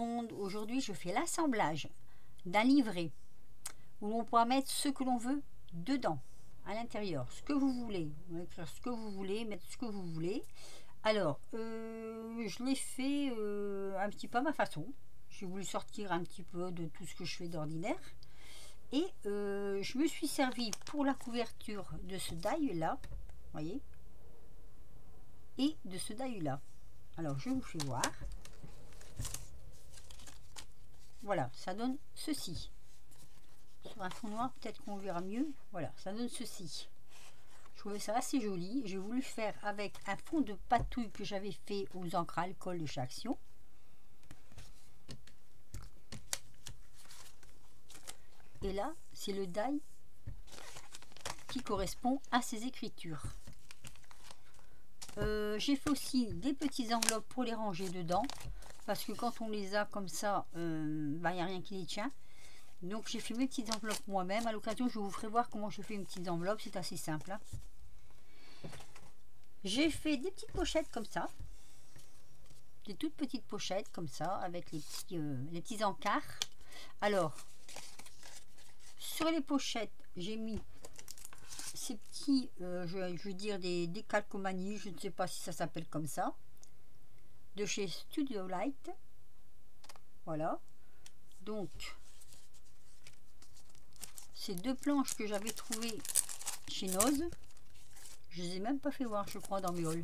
monde. Aujourd'hui, je fais l'assemblage d'un livret où l'on pourra mettre ce que l'on veut dedans, à l'intérieur, ce que vous voulez. Vous pouvez écrire ce que vous voulez, mettre ce que vous voulez. Alors, je l'ai fait un petit peu à ma façon. J'ai voulu sortir un petit peu de tout ce que je fais d'ordinaire. Et je me suis servi pour la couverture de ce die là, voyez, et de ce die là. Alors, je vous fais voir. Voilà, ça donne ceci. Sur un fond noir, peut-être qu'on verra mieux. Voilà, ça donne ceci. Je trouvais ça assez joli. J'ai voulu faire avec un fond de patouille que j'avais fait aux encres à alcool de chez Action. Et là, c'est le die qui correspond à ces écritures. J'ai fait aussi des petites enveloppes pour les ranger dedans. Parce que quand on les a comme ça, il n'y a rien qui les tient. Donc j'ai fait mes petites enveloppes moi-même. À l'occasion, je vous ferai voir comment je fais une petite enveloppe. C'est assez simple. Hein. J'ai fait des petites pochettes comme ça. Des toutes petites pochettes comme ça, avec les petits encarts. Alors, sur les pochettes, j'ai mis ces petits, je veux dire des calcomanies, je ne sais pas si ça s'appelle comme ça, de chez Studio Light. Voilà. Donc, ces deux planches que j'avais trouvées chez Noz, je les ai même pas fait voir, je crois, dans mes hauls.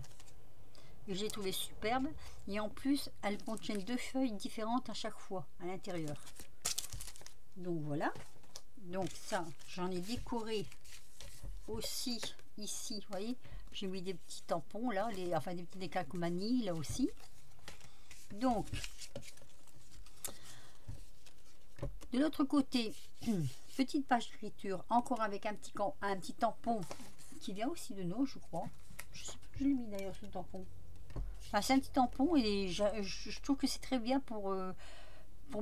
Et je les ai trouvées superbes. Et en plus, elles contiennent deux feuilles différentes à chaque fois à l'intérieur. Donc voilà. Donc ça, j'en ai décoré aussi ici, vous voyez. J'ai mis des petits tampons là, enfin des calcomanies là aussi. Donc, de l'autre côté, petite page d'écriture, encore avec un petit tampon qui vient aussi de Noz, je crois. Je sais plus, je l'ai mis d'ailleurs ce tampon. Enfin, c'est un petit tampon et je trouve que c'est très bien pour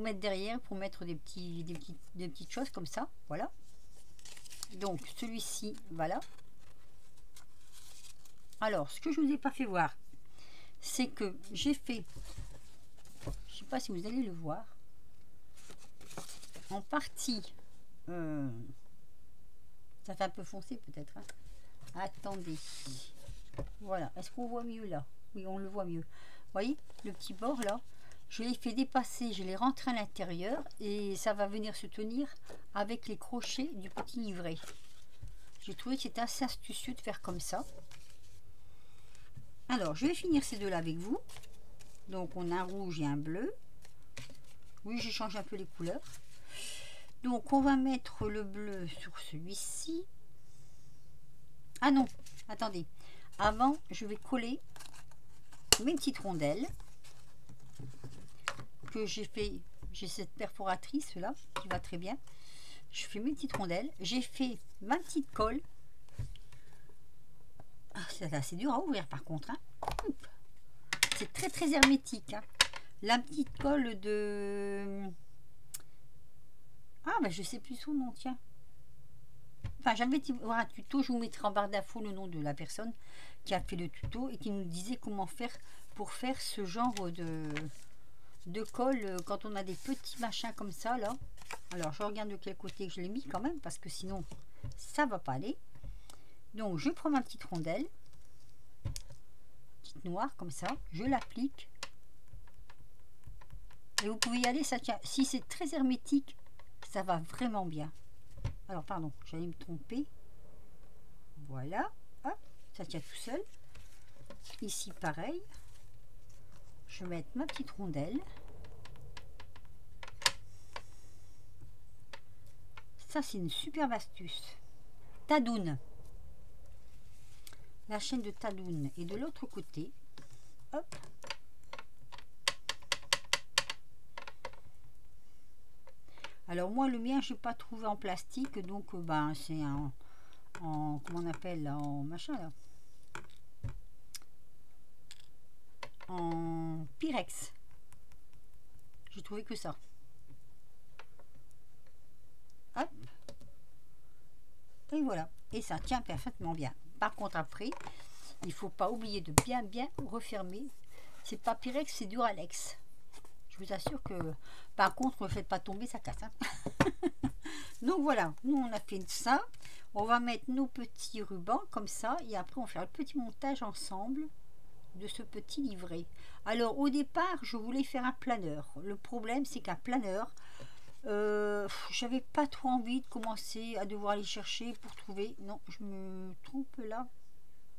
mettre derrière, pour mettre des petites choses comme ça. Voilà. Donc celui-ci, voilà. Alors, ce que je vous ai pas fait voir, c'est que j'ai fait, je sais pas si vous allez le voir, en partie, ça fait un peu foncé peut-être. Hein. Attendez. Voilà. Est-ce qu'on voit mieux là? Oui, on le voit mieux. Vous voyez, le petit bord là, je l'ai fait dépasser, je l'ai rentré à l'intérieur et ça va venir se tenir avec les crochets du petit livret. J'ai trouvé que c'était assez astucieux de faire comme ça. Alors, je vais finir ces deux là avec vous. Donc, on a un rouge et un bleu. Oui, je change un peu les couleurs. Donc, on va mettre le bleu sur celui-ci. Ah non, attendez. Avant, je vais coller mes petites rondelles que j'ai fait. J'ai cette perforatrice là qui va très bien. Je fais mes petites rondelles. J'ai fait ma petite colle. Ah, c'est assez dur à ouvrir par contre. Hein. C'est très très hermétique. Hein. La petite colle de... Ah, ben je sais plus son nom, tiens. Enfin, j'avais voir un tuto, je vous mettrai en barre d'infos le nom de la personne qui a fait le tuto et qui nous disait comment faire pour faire ce genre de colle quand on a des petits machins comme ça là. Alors, je regarde de quel côté je l'ai mis quand même parce que sinon, ça va pas aller. Donc, je prends ma petite rondelle, petite noire comme ça, je l'applique. Et vous pouvez y aller, ça tient. Si c'est très hermétique, ça va vraiment bien. Alors, pardon, j'allais me tromper. Voilà, hop, ça tient tout seul. Ici, pareil. Je vais mettre ma petite rondelle. Ça, c'est une superbe astuce. Tadoun. La chaîne de Tadoun. Et de l'autre côté, hop. Alors moi le mien je n'ai pas trouvé en plastique donc ben c'est en comment on appelle là, en machin là, en Pyrex. J'ai trouvé que ça. Hop. Et voilà. Et ça tient parfaitement bien. Par contre après il faut pas oublier de bien refermer. C'est pas Pyrex, c'est Duralex. Je Je vous assure que, par contre, ne faites pas tomber, ça casse. Hein. Donc voilà, nous on a fait ça. On va mettre nos petits rubans comme ça. Et après, on va faire le petit montage ensemble de ce petit livret. Alors, au départ, je voulais faire un planeur. Le problème, c'est qu'un planeur, j'avais pas trop envie de commencer à devoir aller chercher pour trouver. Non, je me trompe là.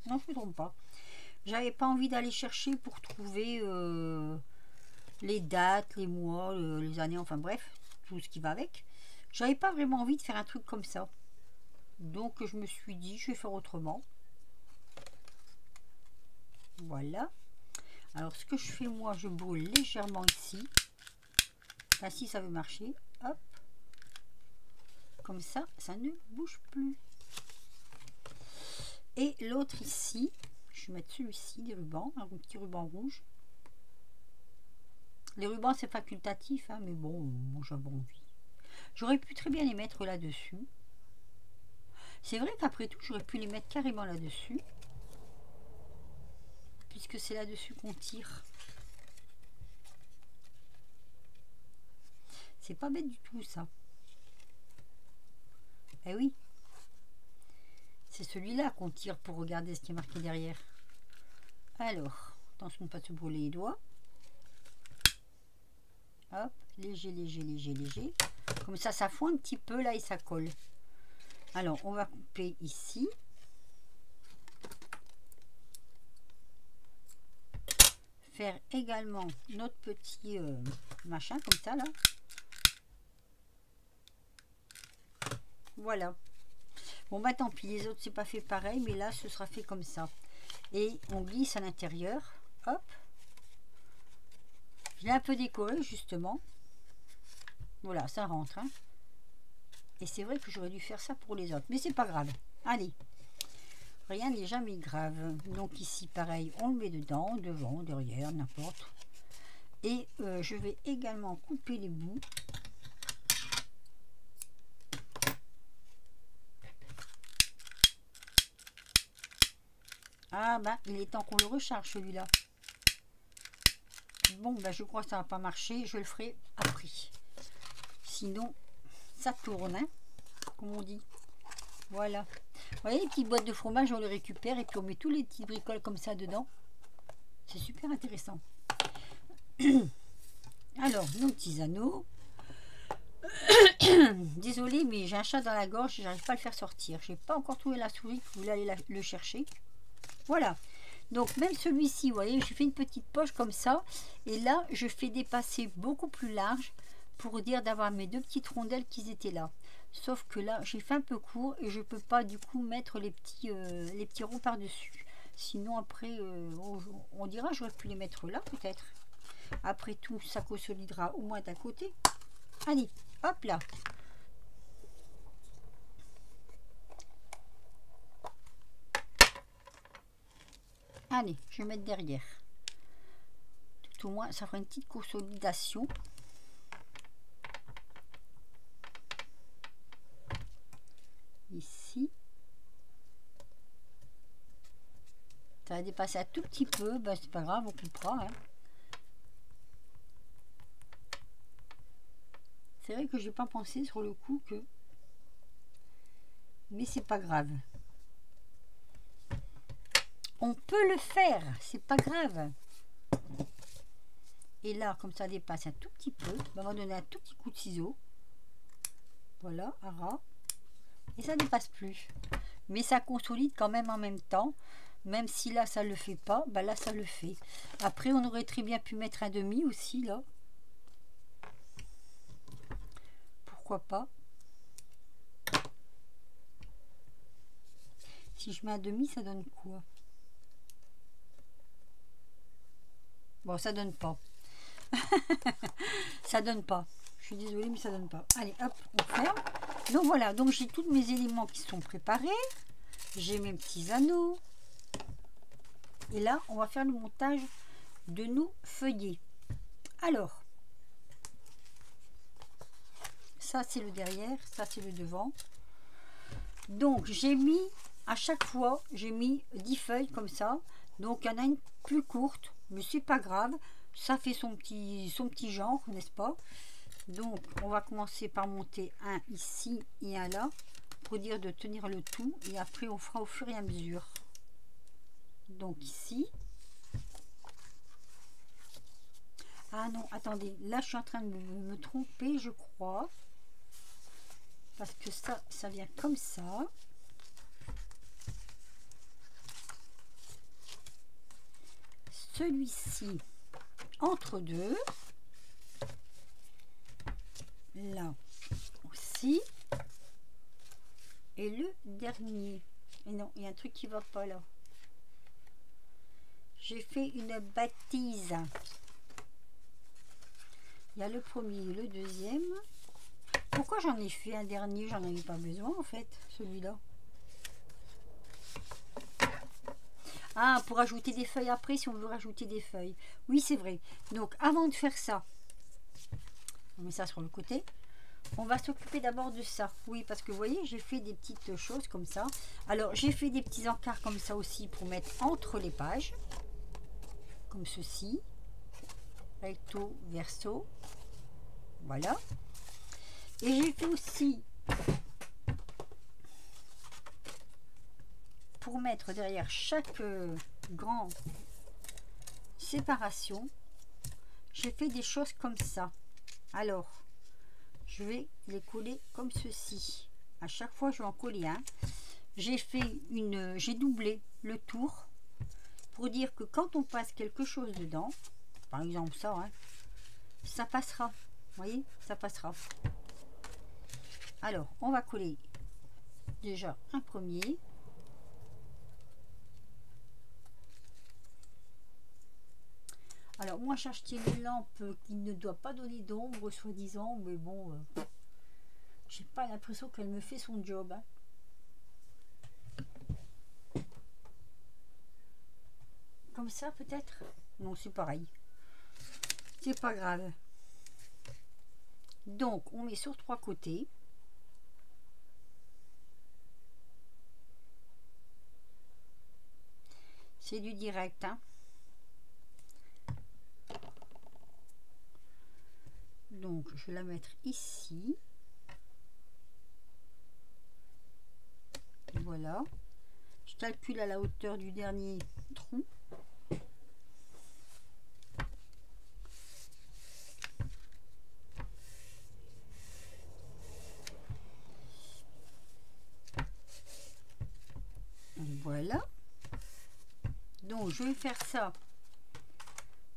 Non, je me trompe pas. J'avais pas envie d'aller chercher pour trouver les dates, les mois, les années, enfin bref, tout ce qui va avec. J'avais pas vraiment envie de faire un truc comme ça. Donc je me suis dit, je vais faire autrement. Voilà. Alors ce que je fais moi, je brûle légèrement ici. Enfin, si ça veut marcher, hop. Comme ça, ça ne bouge plus. Et l'autre ici, je vais mettre celui-ci, des rubans, un petit ruban rouge. Les rubans, c'est facultatif, hein, mais bon, moi j'avais envie. J'aurais pu très bien les mettre là-dessus. C'est vrai qu'après tout, j'aurais pu les mettre carrément là-dessus. Puisque c'est là-dessus qu'on tire. C'est pas bête du tout, ça. Eh oui. C'est celui-là qu'on tire pour regarder ce qui est marqué derrière. Alors, attention de ne pas se brûler les doigts. Hop, léger, léger, léger, léger. Comme ça, ça fond un petit peu là et ça colle. Alors, on va couper ici. Faire également notre petit machin comme ça là. Voilà. Bon bah tant pis, les autres c'est pas fait pareil, mais là ce sera fait comme ça. Et on glisse à l'intérieur. Hop. Je l'ai un peu décoré justement. Voilà, ça rentre. Hein. Et c'est vrai que j'aurais dû faire ça pour les autres, mais c'est pas grave. Allez. Rien n'est jamais grave. Donc ici pareil, on le met dedans, devant, derrière, n'importe. Et je vais également couper les bouts. Ah bah il est temps qu'on le recharge celui-là. Bon bah je crois que ça va pas marcher, je le ferai après. Sinon ça tourne, hein, comme on dit. Voilà. Vous voyez les petites boîtes de fromage, on les récupère et puis on met tous les petits bricoles comme ça dedans. C'est super intéressant. Alors nos petits anneaux. Désolée mais j'ai un chat dans la gorge et j'arrive pas à le faire sortir. J'ai pas encore trouvé la souris que vous voulez aller le chercher. Voilà, donc même celui-ci, vous voyez, je fais une petite poche comme ça. Et là, je fais dépasser beaucoup plus large pour dire d'avoir mes deux petites rondelles qui étaient là. Sauf que là, j'ai fait un peu court et je peux pas du coup mettre les petits ronds par-dessus. Sinon après, on dira, j'aurais pu les mettre là peut-être. Après tout, ça consolidera au moins d'un côté. Allez, hop là. Allez, je vais mettre derrière. Tout au moins, ça fera une petite consolidation. Ici. Ça va dépasser un tout petit peu. Ben, c'est pas grave, on coupera. Hein. C'est vrai que j'ai pas pensé sur le coup que... Mais c'est pas grave. On peut le faire, c'est pas grave. Et là, comme ça dépasse un tout petit peu, on va donner un tout petit coup de ciseau. Voilà, à ras. Et ça dépasse plus. Mais ça consolide quand même en même temps. Même si là, ça le fait pas, bah là, ça le fait. Après, on aurait très bien pu mettre un demi aussi, là. Pourquoi pas? Si je mets un demi, ça donne quoi? Bon, ça donne pas. Ça donne pas. Je suis désolée, mais ça donne pas. Allez, hop, on ferme. Donc voilà, donc j'ai tous mes éléments qui sont préparés. J'ai mes petits anneaux. Et là, on va faire le montage de nos feuillets. Alors, ça c'est le derrière, ça c'est le devant. Donc j'ai mis, à chaque fois, j'ai mis 10 feuilles comme ça. Donc il y en a une plus courte, mais c'est pas grave. ça fait son petit genre, n'est-ce pas? Donc on va commencer par monter un ici et un là pour dire de tenir le tout, et après on fera au fur et à mesure. Donc ici, ah non, attendez, là je suis en train de me tromper, je crois, parce que ça vient comme ça. Celui-ci entre deux, là aussi, et le dernier. Et non, il y a un truc qui va pas là. J'ai fait une bêtise. Il y a le premier et le deuxième. Pourquoi j'en ai fait un dernier? J'en avais pas besoin en fait, celui-là. Ah, pour ajouter des feuilles après, si on veut rajouter des feuilles. Oui, c'est vrai. Donc, avant de faire ça, on met ça sur le côté. On va s'occuper d'abord de ça. Oui, parce que vous voyez, j'ai fait des petites choses comme ça. Alors, j'ai fait des petits encarts comme ça aussi pour mettre entre les pages. Comme ceci. Recto, verso. Voilà. Et j'ai fait aussi, pour mettre derrière chaque grande séparation, j'ai fait des choses comme ça. Alors, je vais les coller comme ceci. À chaque fois, je vais en coller un. J'ai doublé le tour pour dire que quand on passe quelque chose dedans, par exemple ça, hein, ça passera. Vous voyez, ça passera. Alors, on va coller déjà un premier. Alors, moi, j'ai acheté une lampe qui ne doit pas donner d'ombre, soi-disant, mais bon, j'ai pas l'impression qu'elle me fait son job. Hein. Comme ça, peut-être? Non, c'est pareil. C'est pas grave. Donc, on met sur 3 côtés. C'est du direct. Hein. Donc, je vais la mettre ici. Voilà. Je calcule à la hauteur du dernier trou. Voilà. Donc, je vais faire ça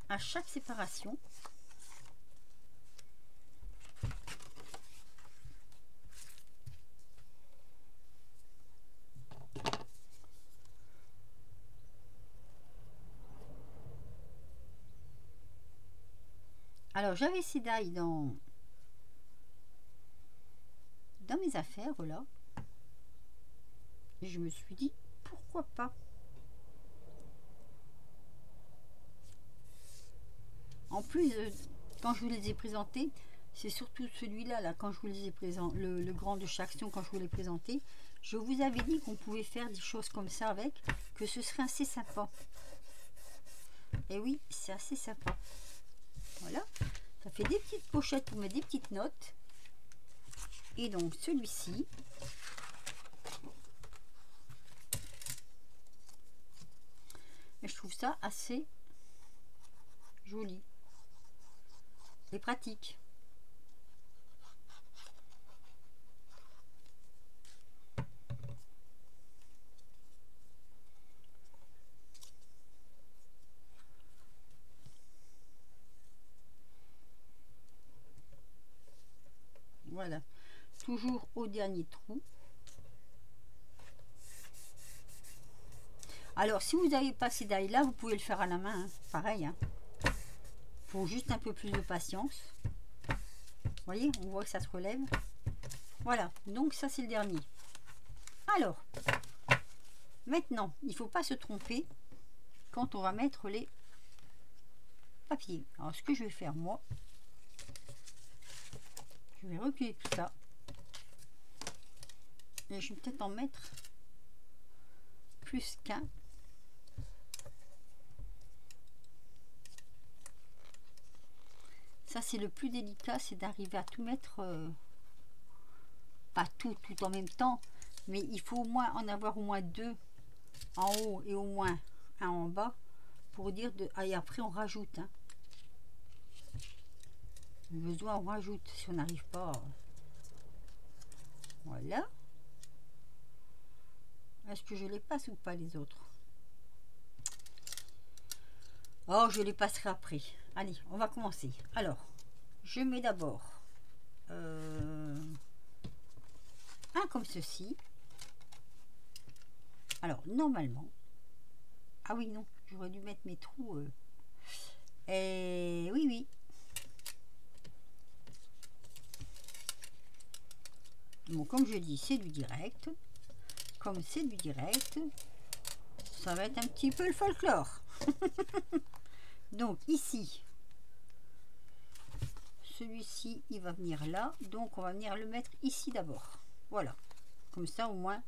à chaque séparation. Alors, j'avais ces dailles dans mes affaires, là. Et je me suis dit, pourquoi pas? En plus, quand je vous les ai présentés, c'est surtout celui-là, là, quand je vous les ai présentés, le grand de chaque action, quand je vous l'ai présenté, je vous avais dit qu'on pouvait faire des choses comme ça avec, que ce serait assez sympa. Et oui, c'est assez sympa. Voilà, ça fait des petites pochettes pour mettre des petites notes. Et donc celui-ci, et je trouve ça assez joli et pratique. Voilà, toujours au dernier trou. Alors, si vous n'avez pas ces dailles là, vous pouvez le faire à la main, hein. Pareil. Hein. Faut juste un peu plus de patience. Vous voyez, on voit que ça se relève. Voilà, donc ça c'est le dernier. Alors, maintenant, il ne faut pas se tromper quand on va mettre les papiers. Alors, ce que je vais faire, moi, je vais reculer tout ça. Et je vais peut-être en mettre plus qu'un. Ça, c'est le plus délicat, c'est d'arriver à tout mettre, pas tout en même temps, mais il faut au moins en avoir au moins 2 en haut et au moins un en bas pour dire de... Ah, et après on rajoute, hein. Le besoin on rajoute si on n'arrive pas. Voilà. Est-ce que je les passe ou pas les autres? Oh, je les passerai après. Allez, on va commencer. Alors, je mets d'abord un comme ceci. Alors, normalement... Ah oui, non, j'aurais dû mettre mes trous. Et oui, oui. Bon, comme je dis, c'est du direct. Comme c'est du direct, ça va être un petit peu le folklore. Donc, ici, celui-ci, il va venir là. Donc, on va venir le mettre ici d'abord. Voilà. Comme ça, au moins.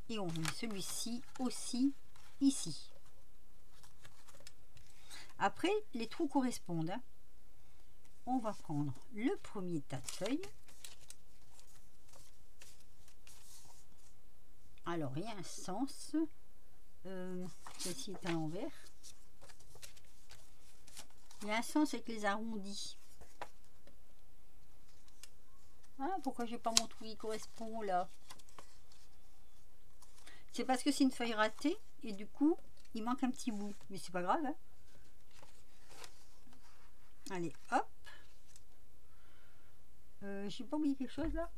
Et on met celui-ci aussi ici. Après, les trous correspondent. Hein. On va prendre le premier tas de feuilles. Alors, il y a un sens. Ceci est à l'envers. Il y a un sens avec les arrondis. Ah, pourquoi j'ai pas mon trou qui correspond là? C'est parce que c'est une feuille ratée et du coup, il manque un petit bout. Mais c'est pas grave. Hein. Allez, hop. J'ai pas oublié quelque chose là?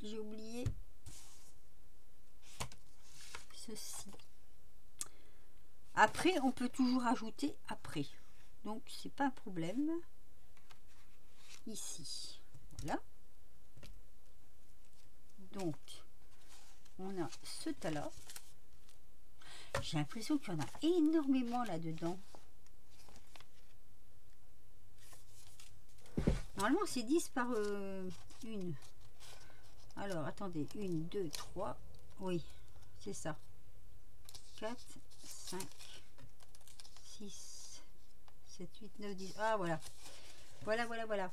J'ai oublié ceci. Après, on peut toujours ajouter après. Donc, c'est pas un problème. Ici. Voilà. Donc, on a ce tas-là. J'ai l'impression qu'il y en a énormément là-dedans. Normalement, c'est 10 par une. Alors, attendez. 1, 2, 3. Oui, c'est ça. 4, 5, 6, 7, 8, 9, 10. Ah, voilà. Voilà.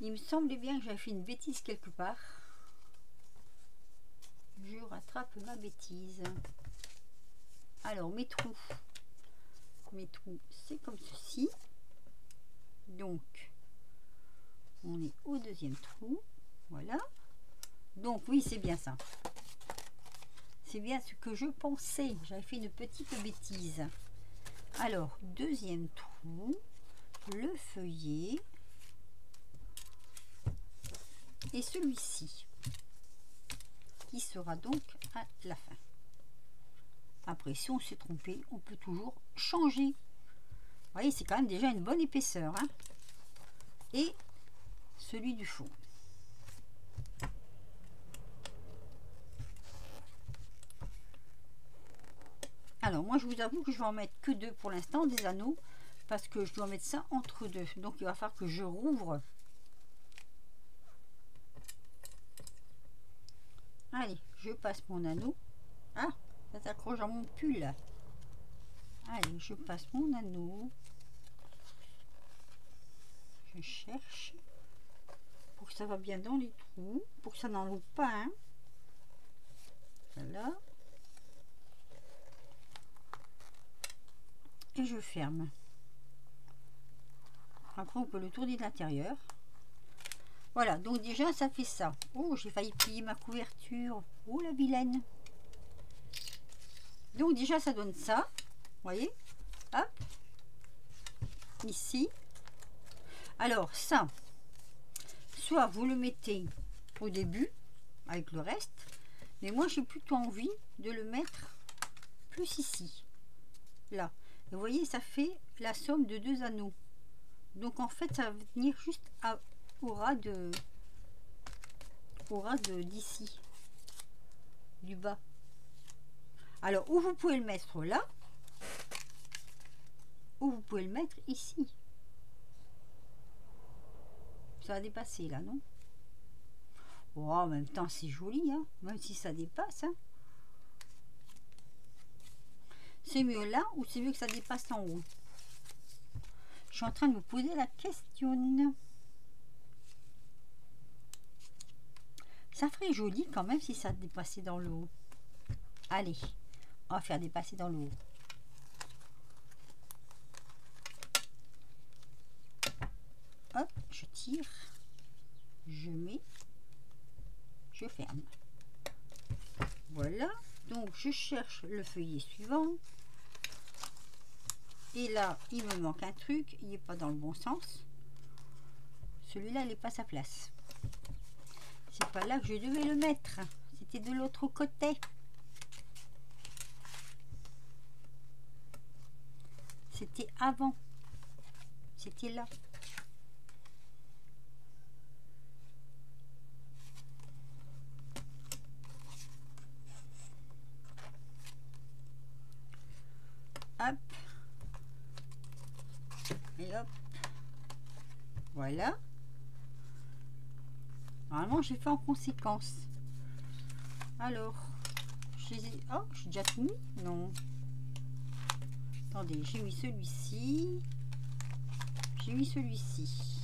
Il me semblait bien que j'avais fait une bêtise quelque part. Je rattrape ma bêtise. Alors, mes trous, c'est comme ceci. Donc, on est au deuxième trou. Voilà. Donc, oui, c'est bien ça. C'est bien ce que je pensais. J'avais fait une petite bêtise. Alors, deuxième trou, le feuillet et celui-ci qui sera donc à la fin. Après, si on s'est trompé, on peut toujours changer. Vous voyez, c'est quand même déjà une bonne épaisseur. Hein. Et celui du fond. Alors, moi, je vous avoue que je vais en mettre que 2 pour l'instant, des anneaux, parce que je dois mettre ça entre deux. Donc, il va falloir que je rouvre. Allez, je passe mon anneau. Ah, ça s'accroche à mon pull. Allez, je passe mon anneau. Je cherche pour que ça va bien dans les trous, pour que ça n'en loupe pas un. Voilà. Et je ferme. Après, on peut le tourner de l'intérieur. Voilà, donc déjà, ça fait ça. Oh, j'ai failli plier ma couverture. Oh, la vilaine. Donc déjà, ça donne ça. Vous voyez? Hop. Ici. Alors, ça, soit vous le mettez au début, avec le reste. Mais moi, j'ai plutôt envie de le mettre plus ici. Là. Et vous voyez, ça fait la somme de 2 anneaux. Donc, en fait, ça va venir juste au ras de d'ici, du bas. Alors, ou vous pouvez le mettre là, ou vous pouvez le mettre ici. Ça va dépasser là, non? Oh, en même temps, c'est joli, hein, même si ça dépasse. Hein. C'est mieux là ou c'est mieux que ça dépasse en haut? Je suis en train de me poser la question. Ça ferait joli quand même si ça dépassait dans le haut. Allez, on va faire dépasser dans le haut. Hop, je tire, je mets, je ferme. Voilà, donc je cherche le feuillet suivant. Et là, il me manque un truc, il n'est pas dans le bon sens. Celui-là, il n'est pas à sa place. C'est pas là que je devais le mettre. C'était de l'autre côté. C'était avant. C'était là. Hop. Et hop. Voilà. Normalement, j'ai fait en conséquence. Alors, je les ai... Oh, j'ai déjà tout mis? Non. Attendez, j'ai mis celui-ci. J'ai mis celui-ci.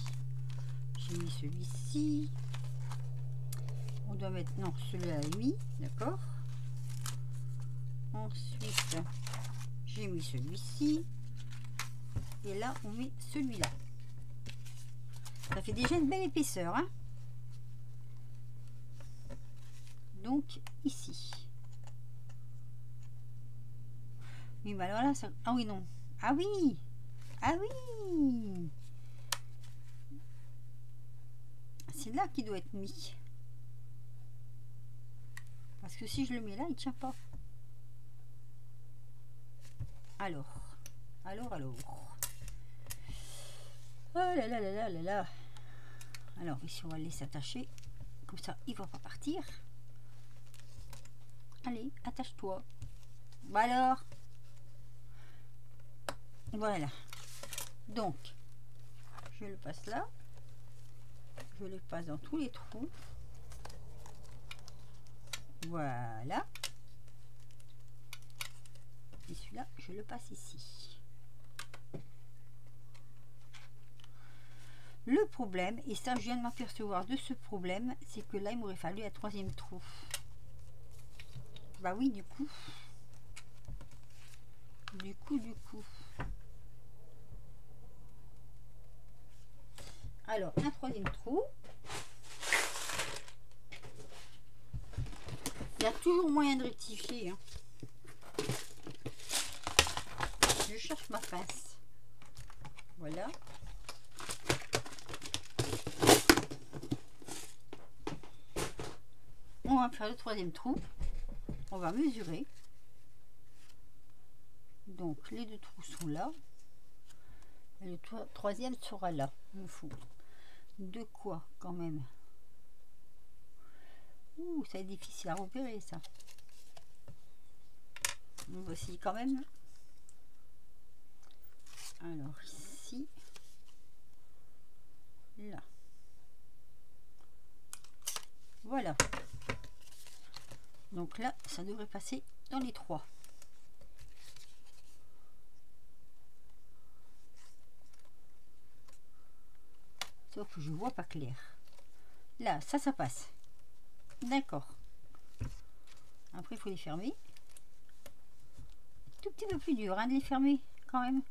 J'ai mis celui-ci. On doit mettre... Non, celui-là est mis. D'accord. Ensuite, j'ai mis celui-ci. Et là, on met celui-là. Ça fait déjà une belle épaisseur, hein. Donc, ici. Oui, mais alors là, ça... Ah oui, non. Ah oui. Ah oui. C'est là qu'il doit être mis. Parce que si je le mets là, il ne tient pas. Alors. Oh là là là là là là. Alors, ici, on va le laisser attacher. Comme ça, il ne va pas partir. Allez, attache-toi. Bah alors. Voilà. Donc, je le passe là. Je le passe dans tous les trous. Voilà. Et celui-là, je le passe ici. Le problème, et ça je viens de m'apercevoir de ce problème, c'est que là il m'aurait fallu un troisième trou. Bah oui, du coup. Alors, un troisième trou. Il y a toujours moyen de rectifier, hein. Je cherche ma pince. Voilà. On va faire le troisième trou. On va mesurer. Donc les deux trous sont là. Et le troisième sera là. Il me faut de quoi quand même. Ouh, ça est difficile à repérer ça. On va essayer quand même. Alors ici. Là. Voilà. Donc là, ça devrait passer dans les trois. Sauf que je vois pas clair. Là, ça passe. D'accord. Après, il faut les fermer. Tout petit peu plus dur, hein, de les fermer quand même.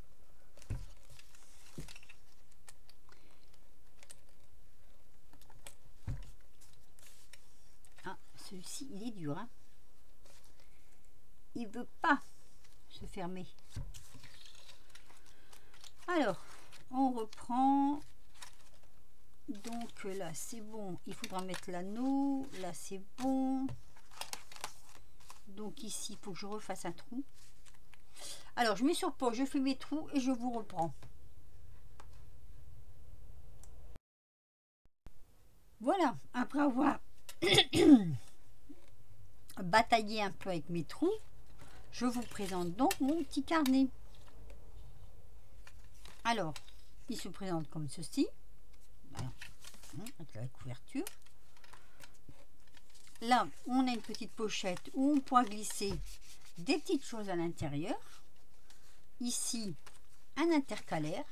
Ah, celui-ci, il est dur, hein. Il veut pas se fermer. Alors, on reprend. Donc là, c'est bon. Il faudra mettre l'anneau. Là, c'est bon. Donc ici, il faut que je refasse un trou. Alors, je mets sur pause, je fais mes trous et je vous reprends. Voilà, après avoir bataillé un peu avec mes trous, je vous présente donc mon petit carnet. Alors, il se présente comme ceci. Avec la couverture. Là, on a une petite pochette où on pourra glisser des petites choses à l'intérieur. Ici, un intercalaire.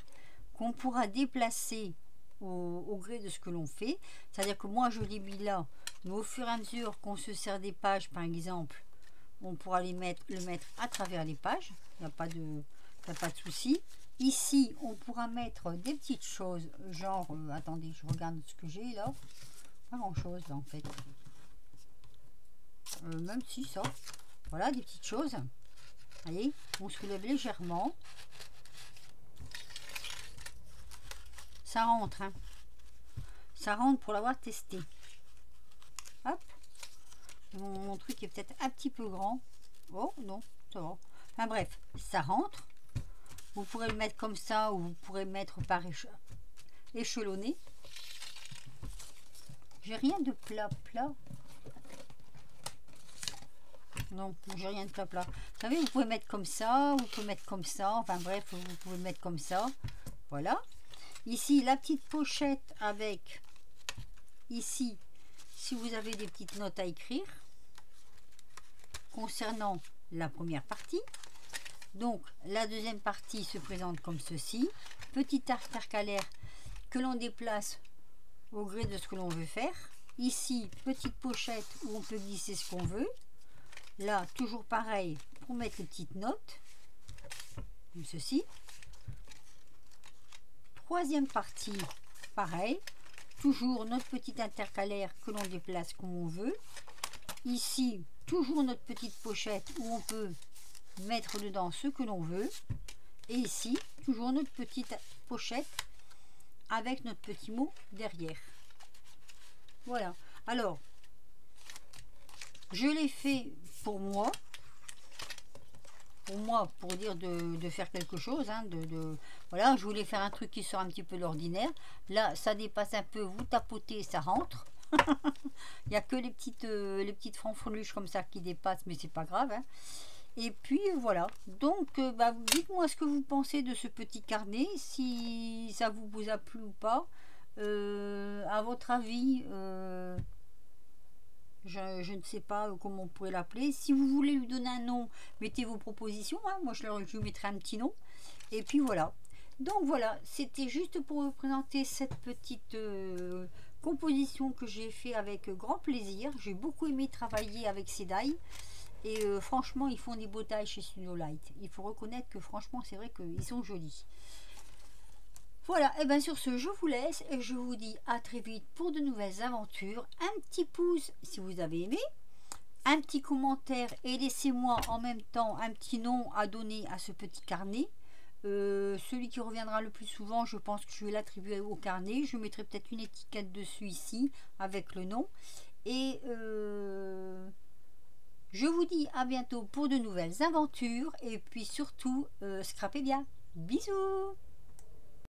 qu'on pourra déplacer au gré de ce que l'on fait. C'est-à-dire que moi je l'ai mis là, mais au fur et à mesure qu'on se sert des pages par exemple, on pourra le mettre à travers les pages, il n'y a pas de souci. Ici on pourra mettre des petites choses, genre, attendez, je regarde ce que j'ai là, pas grand chose là en fait, même si ça, voilà des petites choses, voyez, on soulève légèrement, ça rentre, hein. Ça rentre pour l'avoir testé. Hop, mon truc est peut-être un petit peu grand. Oh non, ça va. Enfin bref, ça rentre. Vous pourrez le mettre comme ça ou vous pourrez mettre par échelonné. J'ai rien de plat. Non, j'ai rien de plat. Vous savez, vous pouvez mettre comme ça, vous pouvez mettre comme ça. Enfin bref, vous pouvez mettre comme ça. Voilà. Ici, la petite pochette avec, ici, si vous avez des petites notes à écrire concernant la première partie. Donc, la deuxième partie se présente comme ceci. Petit intercalaire que l'on déplace au gré de ce que l'on veut faire. Ici, petite pochette où on peut glisser ce qu'on veut. Là, toujours pareil pour mettre les petites notes, comme ceci. Troisième partie, pareil, toujours notre petit intercalaire que l'on déplace comme on veut. Ici, toujours notre petite pochette où on peut mettre dedans ce que l'on veut. Et ici, toujours notre petite pochette avec notre petit mot derrière. Voilà. Alors, je l'ai fait pour moi, pour dire de faire quelque chose, hein, voilà, je voulais faire un truc qui sort un petit peu l'ordinaire. Là ça dépasse un peu, vous tapotez, ça rentre. Il n'y a que les petites fanfreluches comme ça qui dépassent, mais c'est pas grave, hein. Et puis voilà, donc dites-moi ce que vous pensez de ce petit carnet, si ça vous a plu ou pas, à votre avis. Je ne sais pas comment on pourrait l'appeler. Si vous voulez lui donner un nom, mettez vos propositions, hein. Moi je lui mettrai un petit nom. Et puis voilà. Donc voilà, c'était juste pour vous présenter cette petite composition que j'ai fait avec grand plaisir. J'ai beaucoup aimé travailler avec ces die. Et franchement, ils font des beaux tailles chez Studio Light. Il faut reconnaître que franchement, c'est vrai qu'ils sont jolis. Voilà, et bien sur ce, je vous laisse et je vous dis à très vite pour de nouvelles aventures. Un petit pouce si vous avez aimé, un petit commentaire et laissez-moi en même temps un petit nom à donner à ce petit carnet. Celui qui reviendra le plus souvent, je pense que je vais l'attribuer au carnet. Je mettrai peut-être une étiquette dessus ici avec le nom. Et je vous dis à bientôt pour de nouvelles aventures. Et puis surtout, scrapez bien. Bisous!